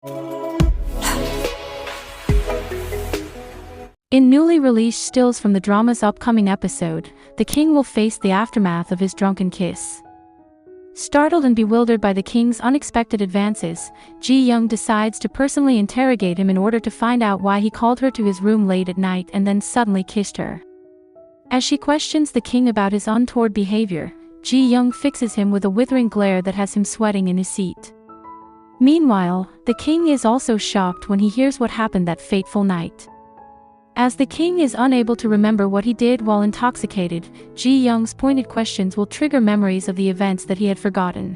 In newly released stills from the drama's upcoming episode, the king will face the aftermath of his drunken kiss. Startled and bewildered by the king's unexpected advances, Ji-young decides to personally interrogate him in order to find out why he called her to his room late at night and then suddenly kissed her. As she questions the king about his untoward behavior, Ji-young fixes him with a withering glare that has him sweating in his seat. Meanwhile, the king is also shocked when he hears what happened that fateful night. As the king is unable to remember what he did while intoxicated, Ji-young's pointed questions will trigger memories of the events that he had forgotten.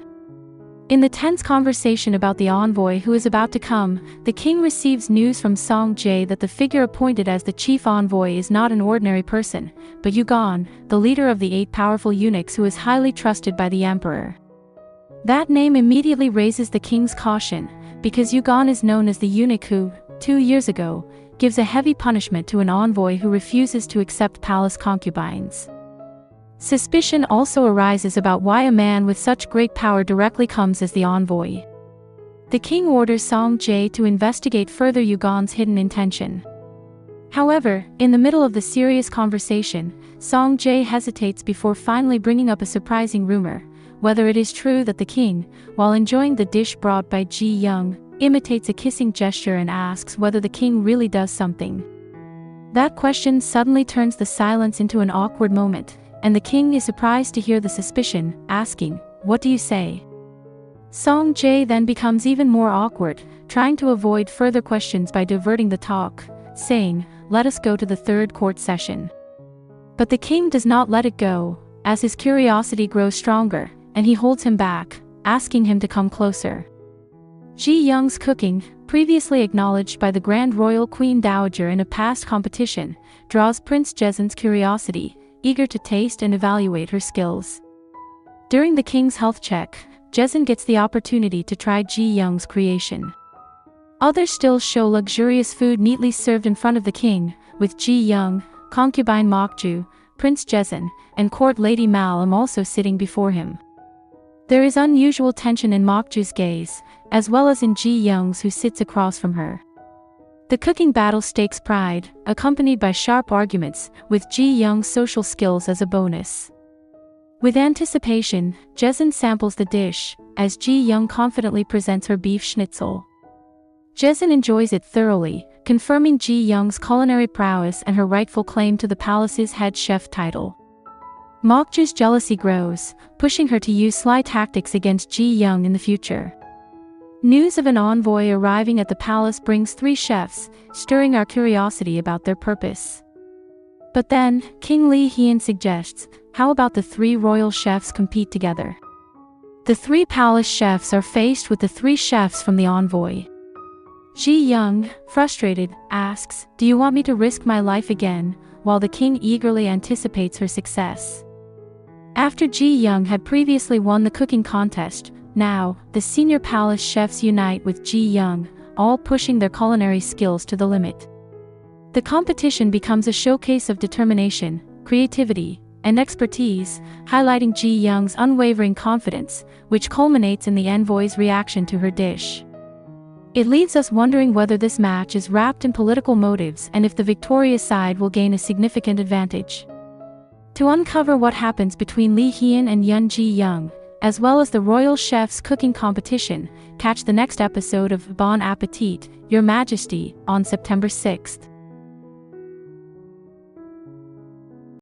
In the tense conversation about the envoy who is about to come, the king receives news from Song-jae that the figure appointed as the chief envoy is not an ordinary person, but Yoona, the leader of the 8 powerful eunuchs who is highly trusted by the emperor. That name immediately raises the king's caution, because Yoona is known as the eunuch who, 2 years ago, gives a heavy punishment to an envoy who refuses to accept palace concubines. Suspicion also arises about why a man with such great power directly comes as the envoy. The king orders Song-jae to investigate further Yoona's hidden intention. However, in the middle of the serious conversation, Song-jae hesitates before finally bringing up a surprising rumor, whether it is true that the king, while enjoying the dish brought by Ji-young, imitates a kissing gesture and asks whether the king really does something. That question suddenly turns the silence into an awkward moment, and the king is surprised to hear the suspicion, asking, "What do you say?" Song-jae then becomes even more awkward, trying to avoid further questions by diverting the talk, saying, "Let us go to the 3rd court session." But the king does not let it go, as his curiosity grows stronger, and he holds him back, asking him to come closer. Ji-young's cooking, previously acknowledged by the Grand Royal Queen Dowager in a past competition, draws Prince Jaesun's curiosity, eager to taste and evaluate her skills. During the king's health check, Jaesun gets the opportunity to try Ji-young's creation. Other stills show luxurious food neatly served in front of the king, with Ji-young, concubine Mokju, Prince Jaesun, and court lady Mal also sitting before him. There is unusual tension in Mokju's gaze, as well as in Ji-young's who sits across from her. The cooking battle stakes pride, accompanied by sharp arguments, with Ji-young's social skills as a bonus. With anticipation, Jaesun samples the dish, as Ji-young confidently presents her beef schnitzel. Jaesun enjoys it thoroughly, confirming Ji-young's culinary prowess and her rightful claim to the palace's head chef title. Mokju's jealousy grows, pushing her to use sly tactics against Ji-young in the future. News of an envoy arriving at the palace brings 3 chefs, stirring our curiosity about their purpose. But then, King Lee Hyun suggests, how about the 3 royal chefs compete together? The 3 palace chefs are faced with the 3 chefs from the envoy. Ji-young, frustrated, asks, "Do you want me to risk my life again?" while the king eagerly anticipates her success. After Ji-young had previously won the cooking contest, now, the senior palace chefs unite with Ji-young, all pushing their culinary skills to the limit. The competition becomes a showcase of determination, creativity, and expertise, highlighting Ji-young's unwavering confidence, which culminates in the envoy's reaction to her dish. It leaves us wondering whether this match is wrapped in political motives and if the victorious side will gain a significant advantage. To uncover what happens between Lee Hyun and Ji-young, as well as the royal chef's cooking competition, catch the next episode of Bon Appetit, Your Majesty, on September 6th.